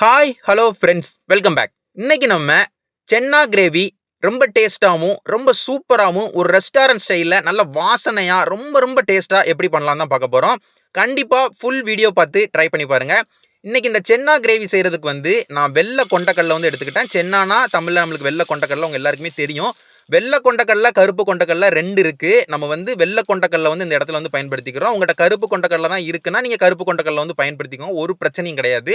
Hi hello friends, welcome back. இன்னைக்கு நம்ம சென்னா gravy ரொம்ப டேஸ்டாகவும் ரொம்ப சூப்பராகவும் ஒரு ரெஸ்டாரண்ட் ஸ்டைலில் நல்ல வாசனையாக ரொம்ப ரொம்ப டேஸ்ட்டாக எப்படி பண்ணலாம் தான் பார்க்க போகிறோம். கண்டிப்பாக ஃபுல் வீடியோ பார்த்து ட்ரை பண்ணி பாருங்கள். இன்னைக்கு இந்த சென்னா கிரேவி செய்கிறதுக்கு நான் வெள்ளை கொண்டக்கடலை எடுத்துக்கிட்டேன். சென்னானா தமிழில் நம்மளுக்கு வெள்ளை கொண்டக்கடலை உங்கள் எல்லாருக்குமே தெரியும். வெள்ளை கொண்டக்கடலை கருப்பு கொண்டக்கடலை 2 இருக்கு. நம்ம வெள்ளை கொண்டக்கடலை இந்த இடத்துல பயன்படுத்திக்கிறோம். உங்கள்கிட்ட கருப்பு கொண்டக்கடலை தான் இருக்குன்னா நீங்கள் கருப்பு கொண்டக்கடலை பயன்படுத்திக்கோங்க. ஒரு பிரச்சனையும் கிடையாது.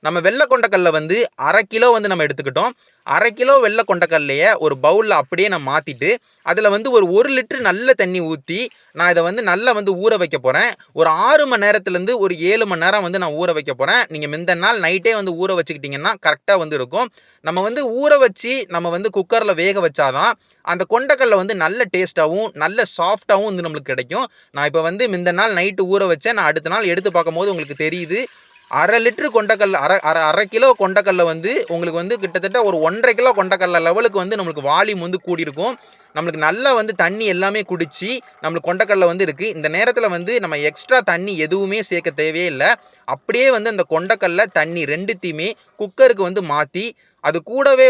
நம்ம வெள்ளை கொண்டக்கடலை 1/2 கிலோ நம்ம எடுத்துக்கிட்டோம். 1/2 கிலோ வெள்ளை கொண்டக்கடலையை ஒரு பவுலில் அப்படியே நான் மாற்றிட்டு அதில் ஒரு 1 லிட்டர் நல்ல தண்ணி ஊற்றி நான் இதை நல்லா ஊற வைக்க போகிறேன். ஒரு 6 மணி நேரத்துலேருந்து ஒரு 7 மணி நேரம் நான் ஊற வைக்க போகிறேன். நீங்கள் முந்தின நாள் நைட்டே ஊற வச்சுக்கிட்டிங்கன்னா கரெக்டாக இருக்கும். நம்ம ஊற வச்சு நம்ம குக்கரில் வேக வச்சாதான் அந்த கொண்டக்கடலை நல்ல டேஸ்ட்டாகவும் நல்ல சாஃப்டாகவும் நம்மளுக்கு கிடைக்கும். நான் இப்போ முந்தின நாள் நைட்டு ஊற வச்சேன். நான் அடுத்த நாள் எடுத்து பார்க்கும்போது உங்களுக்கு தெரியுது. 1/2 லிட்டர் கொண்டக்கடலை அரை கிலோ கொண்டக்கடலை உங்களுக்கு கிட்டத்தட்ட ஒரு 1.5 கிலோ கொண்டக்கடலை லெவலுக்கு நம்மளுக்கு வால்யூம் கூடியிருக்கும். நம்மளுக்கு நல்லா தண்ணி எல்லாமே குடிச்சு நம்மளுக்கு கொண்டக்கடலை இருக்குது. இந்த நேரத்தில் நம்ம எக்ஸ்ட்ரா தண்ணி எதுவுமே சேர்க்க தேவையே இல்லை. அப்படியே அந்த கொண்டக்கடலை தண்ணி 2த்தையுமே குக்கருக்கு மாற்றி அது கூடவே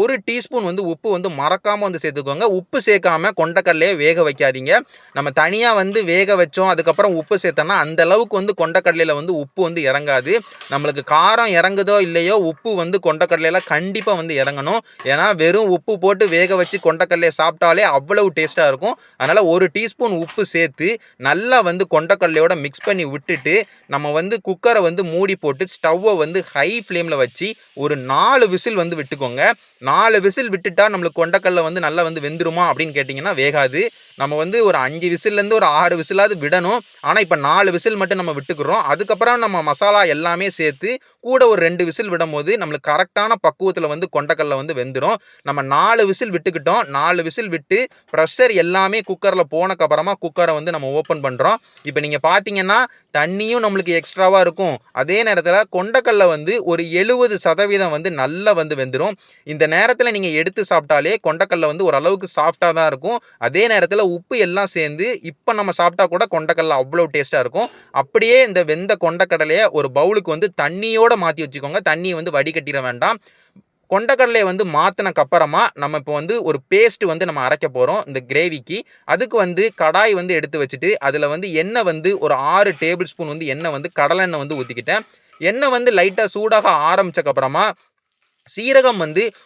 ஒரு டீஸ்பூன் உப்பு மறக்காமல் சேர்த்துக்கோங்க. உப்பு சேர்க்காம கொண்டக்கடலையே வேக வைக்காதீங்க. நம்ம தனியாக வேக வச்சோம் அதுக்கப்புறம் உப்பு சேர்த்தோன்னா அந்த அளவுக்கு கொண்டக்கடலையில் உப்பு இறங்காது. நம்மளுக்கு காரம் இறங்குதோ இல்லையோ உப்பு கொண்டக்கடலையில் கண்டிப்பாக இறங்கணும். ஏன்னா வெறும் உப்பு போட்டு வேக வச்சு கொண்டக்கடலையை சாப்பிட்டாலே அவ்வளவு டேஸ்ட்டாக இருக்கும். அதனால் ஒரு டீஸ்பூன் உப்பு சேர்த்து நல்லா கொண்டக்கடலையோட மிக்ஸ் பண்ணி விட்டுட்டு நம்ம குக்கரை மூடி போட்டு ஸ்டவ்வை ஹை ஃப்ளேமில் வச்சு ஒரு 4 விசில் விட்டுக்கோங்க. 4 விசில் விட்டுட்டா நம்மளுக்கு கொண்டக்கடலை நல்லா வெந்துருமா அப்படின்னு கேட்டிங்கன்னா வேகாது. நம்ம ஒரு 5 விசில்லேருந்து ஒரு 6 விசிலாவது விடணும். ஆனால் இப்போ 4 விசில் மட்டும் நம்ம விட்டுக்கிறோம். அதுக்கப்புறம் நம்ம மசாலா எல்லாமே சேர்த்து கூட ஒரு 2 விசில் விடும்போது நம்மளுக்கு கரெக்டான பக்குவத்தில் கொண்டக்கடலை வெந்துடும். நம்ம 4 விசில் விட்டுக்கிட்டோம். 4 விசில் விட்டு ப்ரெஷர் எல்லாமே குக்கரில் போனக்கப்புறமா குக்கரை நம்ம ஓப்பன் பண்ணுறோம். இப்போ நீங்கள் பார்த்தீங்கன்னா தண்ணியும் நம்மளுக்கு எக்ஸ்ட்ராவாக இருக்கும். அதே நேரத்தில் கொண்டக்கடலை ஒரு 70% நல்லா வெந்துடும். இந்த நேரத்தில் நீங்கள் எடுத்து சாப்பிட்டாலே கொண்டக்கடலை ஓரளவுக்கு சாஃப்டாக தான் இருக்கும். அதே நேரத்தில் உப்பு எல்லாம் சேர்ந்து இப்போ நம்ம சாப்பிட்டா கூட கொண்டக்கடலை அவ்வளோ டேஸ்ட்டாக இருக்கும். அப்படியே இந்த வெந்த கொண்டக்கடலையை ஒரு பவுலுக்கு தண்ணியோடு மாற்றி வச்சுக்கோங்க. தண்ணியை வடிகட்டிட வேண்டாம். கொண்டக்கடலையை மாற்றினக்கு அப்புறமா நம்ம இப்போ ஒரு பேஸ்ட் நம்ம அரைக்க போகிறோம் இந்த கிரேவிக்கு. அதுக்கு கடாய் எடுத்து வச்சுட்டு அதில் எண்ணெய் ஒரு 6 டேபிள் ஸ்பூன் எண்ணெய் கடலெண்ணெய் ஊற்றிக்கிட்டேன். எண்ணெய் லைட்டாக சூடாக ஆரம்பிச்சக்கப்புறமா சீரகம்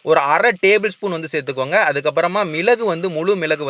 ஒரு 1/2 டேபிள் ஸ்பூன் சேர்த்துக்கோங்க. அதுக்கப்புறமா மிளகு முழு மிளகு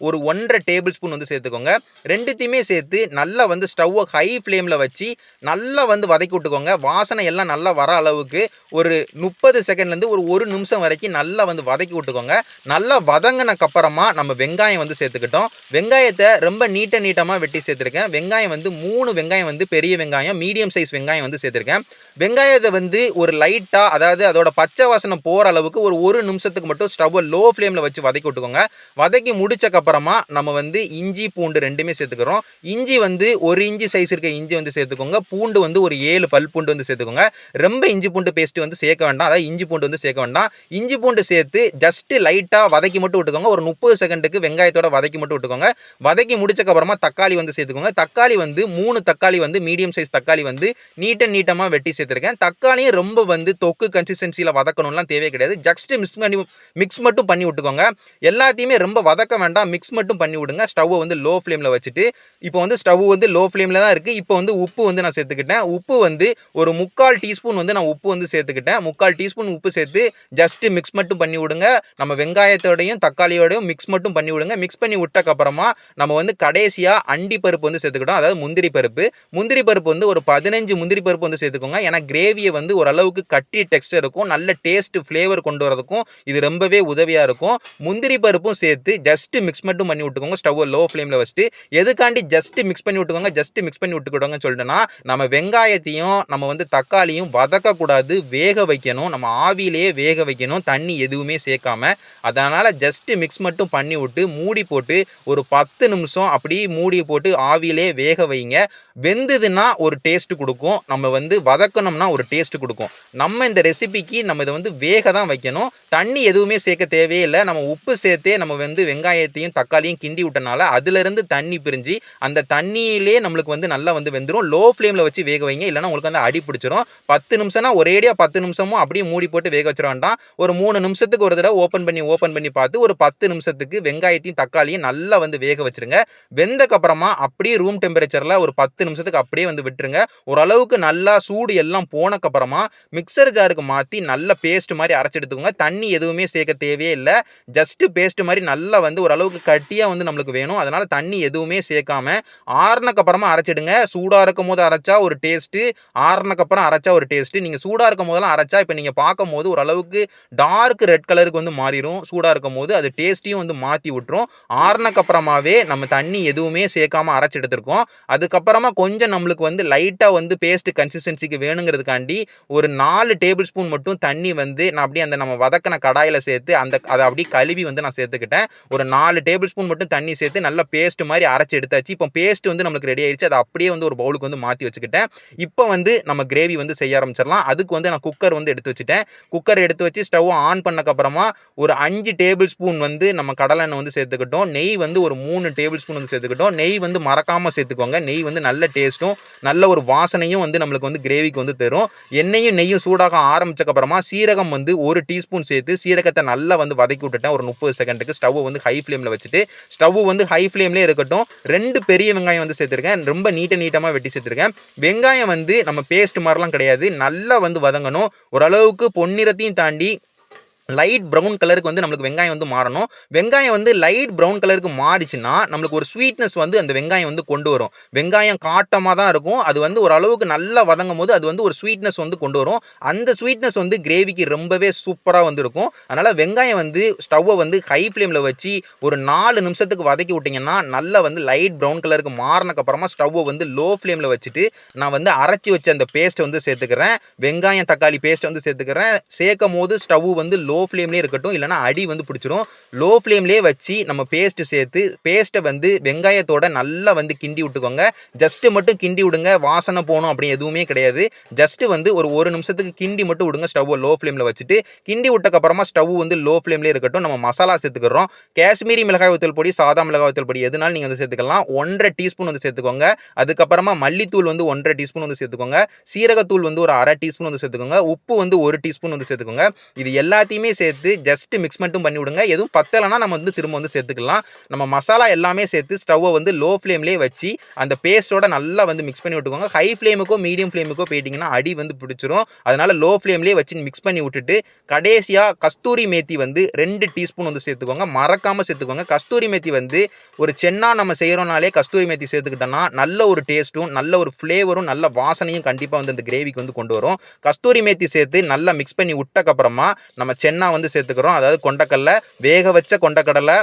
ஒரு 1.5 டேபிள் ஸ்பூன் சேர்த்துக்கோங்க. ரெண்டுத்தையுமே சேர்த்து நல்லா ஸ்டவ்வை ஹை ஃப்ளேமில் வச்சு நல்லா வதக்கி விட்டுக்கோங்க. வாசனை எல்லாம் நல்லா வர அளவுக்கு ஒரு 30 செகண்ட்லேருந்து ஒரு 1 நிமிஷம் வரைக்கும் நல்லா வதக்கி விட்டுக்கோங்க. நல்லா வதங்கினக்கப்புறமா நம்ம வெங்காயம் சேர்த்துக்கிட்டோம். வெங்காயத்தை ரொம்ப நீட்டமாக வெட்டி சேர்த்துருக்கேன். வெங்காயம் 3 வெங்காயம் பெரிய வெங்காயம் மீடியம் சைஸ் வெங்காயம் சேர்த்துருக்கேன். வெங்காயத்தை ஒரு லைட்டாக அதாவது அதோட பச்சை வாசனை போகிற அளவுக்கு ஒரு நிமிஷத்துக்கு மட்டும் ஸ்டவ்வை லோ ஃப்ளேமில் வச்சு வதக்கி விட்டுக்கோங்க. வதக்கி முடிச்சக்கப்புறமா நம்ம இஞ்சி பூண்டு ரெண்டுமே சேர்த்துக்கிறோம். இஞ்சி 1 இஞ்சி சைஸ் இருக்க இஞ்சி சேர்த்துக்கோங்க. பூண்டு ஒரு 7 பல் பூண்டு சேர்த்துக்கோங்க. ரொம்ப இஞ்சி பூண்டு பேஸ்ட் சேர்க்க வேண்டாம். அதாவது இஞ்சி பூண்டு சேர்க்க வேண்டாம். இஞ்சி பூண்டு சேர்த்து ஜஸ்ட் லைட்டாக வதக்கி மட்டும் விட்டுக்கோங்க. ஒரு 30 செகண்டுக்கு வெங்காயத்தோட வதக்கி மட்டும் விட்டுக்கோங்க. வதக்கி முடிச்சக்கப்புறமா தக்காளி சேர்த்துக்கோங்க. தக்காளி 3 தக்காளி மீடியம் சைஸ் தக்காளி நீட்டமாக வெட்டி சேர்த்துருக்கேன். தக்காளியும் ரொம்ப தொக்கு கன்சிஸ்டன்சியில் வதக்கணும்லாம் தேவை கிடையாது. ஜஸ்ட் மிக்ஸ் மட்டும் பண்ணி விட்டுக்கோங்க. எல்லாத்தையுமே ரொம்ப வதக்க வேண்டாம். மிக்ஸ் மட்டும் பண்ணி விடுங்க. ஸ்டவ்வை லோ ஃப்ளேமில் வச்சுட்டு இப்போ ஸ்டவ் லோ ஃப்ளேமில் தான் இருக்குது. இப்போ உப்பு நான் சேர்த்துக்கிட்டேன். உப்பு ஒரு 3/4 டீஸ்பூன் நான் உப்பு சேர்த்துக்கிட்டேன். 3/4 டீஸ்பூன் உப்பு சேர்த்து ஜஸ்ட் மிக்ஸ் மட்டும் பண்ணி விடுங்க. நம்ம வெங்காயத்தோடையும் தக்காளியோடையும் மிக்ஸ் மட்டும் பண்ணி விடுங்க. மிக்ஸ் பண்ணி விட்டக்கப்புறமா நம்ம கடைசியாக அண்டி பருப்பு சேர்த்துக்கிட்டோம். அதாவது முந்திரி பருப்பு. முந்திரி பருப்பு ஒரு 15 முந்திரி பருப்பு சேர்த்துக்கோங்க. ஏன்னா கிரேவியை ஓரளவுக்கு கட்டி டெக்ஸ்டர் இருக்கும். நல்ல டேஸ்ட் ஃப்ளேவர் கொண்டு வரதுக்கும் இது ரொம்பவே உதவியாக இருக்கும். முந்திரி பருப்பும் சேர்த்து ஜஸ்ட் மிக்ஸ் மட்டும் பண்ணி விட்டுக்கோங்க. ஸ்டவ் லோ ஃப்ளேமில் வச்சுட்டு எதுக்காண்டி ஜஸ்ட் மிக்ஸ் பண்ணி விட்டுக்கோங்க. ஜஸ்ட் மிக்ஸ் பண்ணி விட்டுக்கிட்டோங்கன்னு சொல்லிட்டுனா நம்ம வெங்காயத்தையும் நம்ம தக்காளியும் வதக்கக்கூடாது, வேக வைக்கணும். நம்ம ஆவியிலேயே வேக வைக்கணும், தண்ணி எதுவுமே சேர்க்காம. அதனால் ஜஸ்ட் மிக்ஸ் மட்டும் பண்ணி விட்டு மூடி போட்டு ஒரு 10 நிமிஷம் அப்படியே மூடி போட்டு ஆவியிலே வேக வைங்க. வெந்ததுன்னா ஒரு டேஸ்ட் குடுக்கும். நம்ம வந்து வதக்கணும்னா ஒரு டேஸ்ட் குடுக்கும். நம்ம இந்த ரெசிபிக்கு நம்ம இத வந்து வேக தான் வைக்கணும். தண்ணி எதுவுமே சேர்க்க தேவையே இல்ல. நம்ம உப்பு சேர்த்தே நம்ம வந்து வெங்காயத்தையும், தக்காளியும் கிண்டி விட்டனால அதிலிருந்து தண்ணி பிரிஞ்சு, அந்த தண்ணியிலே நம்மளுக்கு வந்து நல்லா வந்து வெந்துரும். லோ ஃப்ளேம்ல வச்சு வேக வைங்க. இல்லன்னா உங்களுக்கு வந்து அடி பிடிச்சிரும். 10 நிமிஷம்னா ஒரேடியா 10 நிமிஷமும் அப்படியே மூடி போட்டு வேக வச்சிட வேண்டாம். ஒரு 3 நிமிஷத்துக்கு ஒரு தடவ ஓப்பன் பண்ணி பார்த்து ஒரு 10 நிமிஷத்துக்கு வெங்காயத்தையும், தக்காளியும் நல்லா வந்து வேக வச்சுருங்க. வெந்ததுக்கு அப்புறமா அப்படியே ரூம் டெம்பரேச்சர்ல ஒரு 10 நிமிஷத்துக்கு அப்படியே வந்து விட்டுருங்க. ஓரளவுக்கு நல்லா சூடு எல்லாம் போனக்கு அப்புறமா மிக்ஸர் ஜாருக்கு மாத்தி நல்ல பேஸ்ட் மாரி அரைச்சு எடுத்துக்கோங்க. தண்ணி எதுவுமே சேர்க்க தேவையே இல்ல. ஜஸ்ட் பேஸ்ட் மாரி நல்லா வந்து ஓரளவுக்கு கட்டியா வந்து நம்மளுக்கு வேணும். அதனால தண்ணி எதுவுமே சேர்க்காம ஆறுனக்கு அப்புறமா அரைச்சிடுங்க. சூடா இருக்கும்போது அரைச்சா ஒரு டேஸ்ட், ஆறுனக்கு அப்புறம் அரைச்சா ஒரு டேஸ்ட். நீங்க சூடா இருக்கும்போதெல்லாம் அரைச்சா இப்ப நீங்க பார்க்கும்போது ஓரளவுக்கு டார்க் ரெட் கலருக்கு வந்து மாறிரும். சூடா இருக்கும்போது அது டேஸ்ட்டையும் வந்து மாத்தி விட்டுரும். ஆறுனக்கு அப்புறமாவே நம்ம தண்ணி எதுவுமே சேர்க்காம அரைச்சு எடுத்திருக்கோம். அதுக்கப்புறமா கொஞ்சம் நம்மளுக்கு வந்து லைட்டா வந்து பேஸ்ட் கன்சிஸ்டன்சிக்கு வேணுங்கிறதுக்காண்டி ஒரு 4 டேபிள் ஸ்பூன் மட்டும் தண்ணி வந்து நான் அப்படியே அந்த நம்ம வதக்கின கடாயில சேர்த்து அத அப்படியே கழுவி வந்து நான் சேர்த்துக்கிட்டேன். ஒரு 4 டேபிள் ஸ்பூன் மட்டும் தண்ணி சேர்த்து நல்ல பேஸ்ட் மாதிரி அரைச்சு எடுத்தாச்சு. இப்போ பேஸ்ட் வந்து நம்மளுக்கு ரெடி ஆயிடுச்சு. அதை அப்படியே வந்து ஒரு பவுலுக்கு வந்து மாத்தி வச்சுக்கிட்டேன். இப்போ வந்து நம்ம கிரேவி வந்து செய்ய ஆரம்பிச்சிடலாம். அதுக்கு வந்து நான் குக்கர் வந்து எடுத்து வச்சுட்டேன். குக்கர் எடுத்து வச்சு ஸ்டவ் ஆன் பண்ணக்கு அப்புறமா ஒரு 5 டேபிள் ஸ்பூன் வந்து நம்ம கடலெண்ணெய் வந்து சேர்த்துக்கிட்டோம். நெய் வந்து ஒரு 3 டேபிள் ஸ்பூன் வந்து சேர்த்துக்கிட்டோம். நெய் வந்து மறக்காம சேர்த்துக்கோங்க. நெய் வந்து நல்ல டேஸ்ட்டும் நல்ல ஒரு வாசனையும் வந்து நம்மளுக்கு வந்து கிரேவிக்கு வந்து தரும். எண்ணெயும் நெய்யும் சூடாக ஆரம்பிச்சக்கு அப்புறமா சீரகம் வந்து 1 டீஸ்பூன் சேர்த்து சீரகத்தை நல்லா வந்து வதக்கி விட்டுட்டேன். ஒரு 30 செகண்டுக்கு ஸ்டவ் வந்து ஹை ஃப்ளேம்ல வச்சுட்டு ஸ்டவ் வந்து ஹை ஃப்ளேம்லயே இருக்கட்டும். 2 பெரிய வெங்காயம் வந்து சேர்த்திருக்கேன். ரொம்ப நீட்டமா வெட்டி சேர்த்திருக்கேன். வெங்காயம் வந்து நம்ம பேஸ்ட் மாதிரிலாம் கிடையாது. நல்லா வந்து வதங்கணும். ஓரளவுக்கு பொன்னிறத்தையும் தாண்டி லைட் ப்ரவுன் கலருக்கு வந்து நம்மளுக்கு வெங்காயம் வந்து மாறணும். வெங்காயம் வந்து லைட் ப்ரவுன் கலருக்கு மாறிச்சுன்னா நம்மளுக்கு ஒரு ஸ்வீட்னஸ் வந்து அந்த வெங்காயம் வந்து கொண்டு வரும். வெங்காயம் காட்டமா தான் இருக்கும். அது வந்து ஓரளவுக்கு நல்லா வதங்கும்போது அது வந்து ஒரு ஸ்வீட்னஸ் வந்து கொண்டு வரும். அந்த ஸ்வீட்னஸ் வந்து கிரேவிக்கு ரொம்பவே சூப்பரா வந்து இருக்கும். அதனால வெங்காயம் வந்து ஸ்டவ்வை வந்து ஹை ஃப்ளேம்ல வச்சு ஒரு 4 நிமிஷத்துக்கு வதக்கி விட்டீங்கன்னா நல்லா வந்து லைட் ப்ரவுன் கலருக்கு மாறினக்கு அப்புறமா ஸ்டவ்வை வந்து லோ ஃப்ளேம்ல வச்சுட்டு நான் வந்து அரைச்சி வச்ச அந்த பேஸ்ட் வந்து சேர்த்துக்கிறேன். வெங்காயம் தக்காளி பேஸ்ட் வந்து சேர்த்துக்கிறேன். சேர்க்கும் போது ஸ்டவ் வந்து லோ ஃப்ளேம்லேயே இருக்கட்டும். இல்லைனா அடி வந்து பிடிச்சிரும். லோ ஃப்ளேம்லேயே வச்சு நம்ம பேஸ்ட் சேர்த்து பேஸ்ட்டை வந்து வெங்காயத்தோட நல்லா வந்து கிண்டி விட்டுக்கோங்க. ஜஸ்ட் மட்டும் கிண்டி விடுங்க. வாசனை போகணும் அப்படி எதுவுமே கிடையாது. ஜஸ்ட் வந்து ஒரு நிமிஷத்துக்கு கிண்டி மட்டும் விடுங்க. ஸ்டவ் லோ ஃப்ளேம்ல வச்சுட்டு கிண்டி விட்டக்கப்புறமா ஸ்டவ் வந்து லோ ஃப்ளேம்லேயே இருக்கட்டும். நம்ம மசாலா சேர்த்துக்கிறோம். காஷ்மீரி மிளகாய் வத்தல் பொடி, சாதா மிளகாய் வத்தல் பொடி எதுனாலும் நீங்கள் வந்து சேர்த்துக்கலாம். 1.5 டீஸ்பூன் வந்து சேர்த்துக்கோங்க. அதுக்கப்புறமா மல்லித்தூள் வந்து 1.5 டீஸ்பூன் வந்து சேர்த்துக்கோங்க. சீரகத்தூள் வந்து ஒரு 1/2 டீஸ்பூன் வந்து சேர்த்துக்கோங்க. உப்பு வந்து 1 டீஸ்பூன் வந்து சேர்த்துக்கோங்க. இது எல்லாத்தையுமே சேர்த்து ஜஸ்ட் மிக்ஸ் மட்டும் பண்ணி விடுங்க. எதுவும் பத்தலைன்னா நம்ம வந்து திரும்ப வந்து சேர்த்துக்கலாம். நம்ம மசாலா எல்லாமே சேர்த்து ஸ்டவ்வை வந்து லோ ஃப்ளேம்லேயே வச்சு அந்த பேஸ்ட்டோட நல்லா வந்து மிக்ஸ் பண்ணி விட்டுக்கோங்க. ஹை ஃப்ளேமுக்கோ மீடியம் ஃப்ளேமுக்கோ போயிட்டீங்கன்னா அடி வந்து பிடிச்சிரும். அதனால லோ ஃப்ளேம்லேயே வச்சு மிக்ஸ் பண்ணி விட்டுட்டு கடைசியா கஸ்தூரி மேத்தி வந்து 2 டீஸ்பூன் வந்து சேர்த்துக்கோங்க. மறக்காம சேர்த்துக்கோங்க. கஸ்தூரி மேத்தி வந்து ஒரு சென்னா நம்ம செய்யறோம்னாலே கஸ்தூரி மேத்தி சேர்த்துக்கிட்டோம்னா நல்ல ஒரு டேஸ்ட்டும் நல்ல ஒரு ஃப்ளேவரும் நல்ல வாசனையும் கண்டிப்பாக வந்து இந்த கிரேவிக்கு வந்து கொண்டு வரும். கஸ்தூரி மேத்தி சேர்த்து நல்லா மிக்ஸ் பண்ணி விட்டக்கப்புறமா நம்ம சென்னா வந்து சேர்த்துக்கிறோம். அதாவது கொண்டக்கடலை, வேக வச்ச கொண்டக்கடலை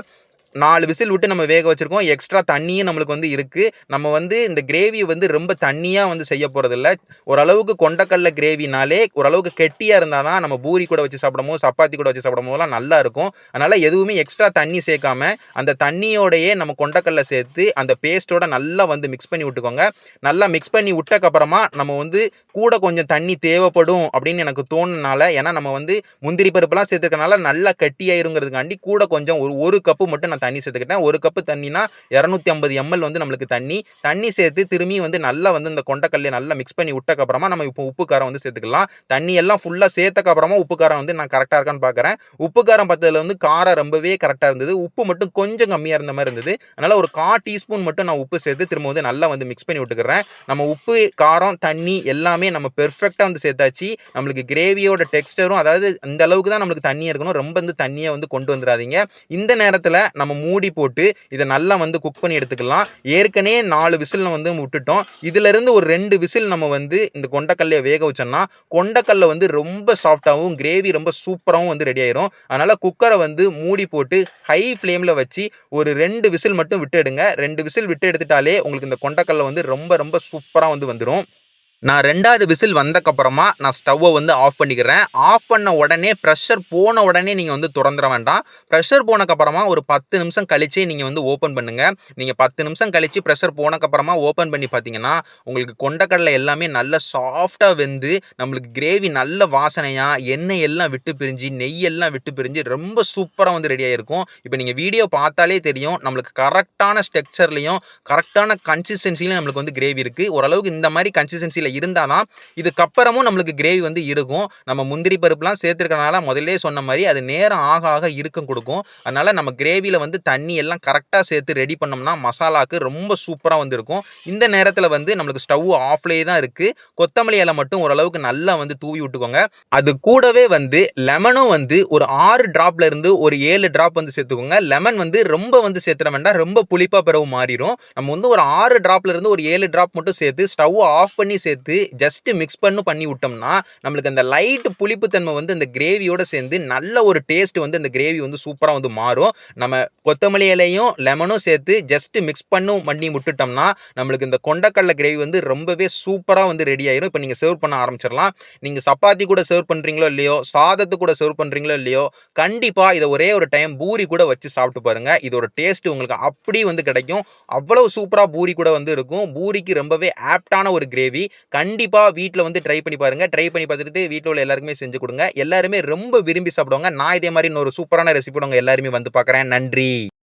4 விசில் விட்டு நம்ம வேக வச்சிருக்கோம். எக்ஸ்ட்ரா தண்ணியும் நம்மளுக்கு வந்து இருக்கு. நம்ம வந்து இந்த கிரேவி வந்து ரொம்ப தண்ணியா வந்து செய்ய போறதில்ல. ஓரளவுக்கு கொண்டக்கடலை கிரேவினாலே ஓரளவுக்கு கெட்டியா இருந்தா தான் நம்ம பூரி கூட வச்சு சாப்பிடும்போது, சப்பாத்தி கூட வச்சு சாப்பிடும்போதெல்லாம் நல்லா இருக்கும். அதனால எதுவுமே எக்ஸ்ட்ரா தண்ணி சேர்க்காம அந்த தண்ணியோடையே நம்ம கொண்டக்கடலை சேர்த்து அந்த பேஸ்ட்டோட நல்லா வந்து மிக்ஸ் பண்ணி விட்டுக்கோங்க. நல்லா மிக்ஸ் பண்ணி விட்டக்கப்புறமா நம்ம வந்து கூட கொஞ்சம் தண்ணி தேவைப்படும் அப்படின்னு எனக்கு தோணுனால, ஏன்னா நம்ம வந்து முந்திரி பருப்புலாம் சேர்த்துக்கனால நல்லா கட்டியாயிருங்கிறதுக்காண்டி கூட கொஞ்சம் ஒரு கப்பு மட்டும் தண்ணி சேர்த்துக்கிட்டேன். 1 கப்பு தண்ணினா 250 ml வந்து நம்மளுக்கு தண்ணி சேர்த்து திரும்பி வந்து நல்லா வந்து இந்த கொண்டக்கடலையை நல்லா மிக்ஸ் பண்ணி விட்டக்கு அப்புறமா நம்ம இப்போ உப்பு காரம் வந்து சேர்த்துக்கலாம். தண்ணி எல்லாம் ஃபுல்லா சேர்த்தக்கு அப்புறமா உப்பு காரம் வந்து நான் கரெக்டா இருக்கான்னு பார்க்குறேன். உப்பு காரம் பார்த்ததுல வந்து காரம் ரொம்பவே கரெக்டா இருந்தது. உப்பு மட்டும் கொஞ்சம் கம்மியா இருந்த மாதிரி இருந்தது. அதனால ஒரு 1/4 டீஸ்பூன் மட்டும் நான் உப்பு சேர்த்து திரும்ப வந்து நல்லா வந்து மிக்ஸ் பண்ணி விட்டுக்கிறேன். நம்ம உப்பு, காரம், தண்ணி எல்லாமே நம்ம பெர்ஃபெக்ட்டா வந்து சேர்த்தாச்சு. நம்மளுக்கு கிரேவியோட டெக்ஸ்டரும் அதாவது இந்த அளவுக்கு தான் நம்மளுக்கு தண்ணியா இருக்கணும். ரொம்ப வந்து தண்ணியா வந்து கொண்டு வந்துடாதீங்க. இந்த நேரத்துல நம்ம மூடி போட்டு இதை நல்லா வந்து குக் பண்ணி எடுத்துக்கலாம். ஏற்கனவே 4 விசில் வந்து விட்டுட்டோம். இதுல இருந்து ஒரு 2 விசில் நம்ம வந்து இந்த கொண்டக்கல்லையை வேக வச்சோம்னா கொண்டக்கல்லை வந்து ரொம்ப சாஃப்டாகவும் கிரேவி ரொம்ப சூப்பராகவும் வந்து ரெடி ஆயிரும். அதனால குக்கரை வந்து மூடி போட்டு ஹை ஃப்ளேம்ல வச்சு ஒரு 2 விசில் மட்டும் விட்டு எடுங்க. 2 விசில் விட்டு எடுத்துட்டாலே உங்களுக்கு இந்த கொண்டக்கல்லை வந்து ரொம்ப ரொம்ப சூப்பரா வந்து வந்துடும். நான் 2வது விசில் வந்தக்கப்புறமா நான் ஸ்டவ்வ வந்து ஆஃப் பண்ணிக்கிறேன். ஆஃப் பண்ண உடனே பிரஷர் போன உடனே நீங்க வந்து தொறந்துற வேண்டாம். பிரஷர் போனக்கப்புறமா ஒரு 10 நிமிஷம் கழிச்சு நீங்க வந்து ஓப்பன் பண்ணுங்க. நீங்க 10 நிமிஷம் கழிச்சு பிரஷர் போனக்கப்புறமா ஓப்பன் பண்ணி பார்த்தீங்கன்னா, உங்களுக்கு கொண்டைக்கடலை எல்லாமே நல்ல சாஃப்ட்டா வெந்து, நம்மளுக்கு கிரேவி நல்ல வாசனையா, எண்ணெய் எல்லாம் விட்டு பிரிஞ்சு, நெய் எல்லாம் விட்டு பிரிஞ்சு ரொம்ப சூப்பரா வந்து ரெடி ஆயிருக்கும். இப்ப நீங்க வீடியோ பார்த்தாலே தெரியும். நம்மளுக்கு கரெக்ட்டான ஸ்ட்ரக்சர்லயும், கரெக்ட்டான கன்சிஸ்டன்சிலயும் நம்மளுக்கு வந்து கிரேவி இருக்கு. ஓரளவுக்கு இந்த மாரி கன்சிஸ்டன்சில இருந்தா தான் இதுக்கப்புறமும் நம்மளுக்கு கிரேவி வந்து இருக்கும். நம்ம முந்திரி பருப்புலாம் சேர்த்துருக்கனால முதல்லயே சொன்ன மாரி அது நேரம் ஆக ஆக இறுக்கம் குடுக்கும். அதனால நம்ம கிரேவில வந்து தண்ணி எல்லாம் கரெக்ட்டா சேர்த்து ரெடி பண்ணோம்னா, மசாலாக்கு ரொம்ப சூப்பரா வந்து இருக்கும். இந்த நேரத்துல வந்து நம்மளுக்கு ஸ்டவ் ஆஃப்லயே தான் இருக்கு. கொத்தமல்லி இலை மட்டும் ஓரளவுக்கு நல்லா வந்து தூவி விட்டுக்கோங்க. அது கூடவே வந்து லெமனும் வந்து ஒரு 6 டிராப்ல இருந்து ஒரு 7 டிராப் வந்து சேர்த்துக்கோங்க. லெமன் வந்து ரொம்ப வந்து சேர்த்துற வேண்டாம். ரொம்ப புளிப்பா பிறவு மாறிரும். நம்ம வந்து ஒரு 6 டிராப்ல இருந்து ஒரு 7 டிராப் மட்டும் சேர்த்து ஸ்டவ் ஆஃப் பண்ணி சேர்த்து ஜஸ்ட் மிக்ஸ் பண்ணி விட்டோம்னா, நம்மளுக்கு அந்த லைட் புளிப்பு தன்மை வந்து அந்த கிரேவியோட சேர்ந்து நல்ல ஒரு டேஸ்ட் வந்து அந்த கிரேவி வந்து சூப்பரா வந்து மாறும். நம்ம கொத்தமல்லி இலையும், லெமனும் சேர்த்து ஜஸ்ட் மிக்ஸ் பண்ணி விட்டுட்டோம்னா, நம்மளுக்கு இந்த கொண்டைக்கடலை கிரேவி வந்து ரொம்பவே சூப்பரா வந்து ரெடி ஆயிரும். இப்ப நீங்க சர்வ் பண்ண ஆரம்பிச்சிடலாம். நீங்க சப்பாத்தி கூட சர்வ் பண்றீங்களோ இல்லையோ, சாதத்து கூட சர்வ் பண்றீங்களோ இல்லையோ, கண்டிப்பா இத ஒரே ஒரு டைம் பூரி கூட வச்சு சாப்பிட்டு பாருங்க. இதோட டேஸ்ட் உங்களுக்கு அப்படி வந்து கிடைக்கும். அவ்வளவு சூப்பரா பூரி கூட வந்து இருக்கும். பூரிக்கு ரொம்பவே ஆப்ட்டான ஒரு கிரேவி. கண்டிப்பா வீட்ல வந்து ட்ரை பண்ணி பாருங்க. ட்ரை பண்ணி பார்த்துட்டு வீட்ல உள்ள எல்லாருக்குமே செஞ்சு குடுங்க. எல்லாருமே ரொம்ப விரும்பி சாப்பிடுவாங்க. நான் இதே மாரி இன்னொரு சூப்பரான ரெசிபியோட உங்க எல்லாரையுமே வந்து பார்க்குறேன். நன்றி.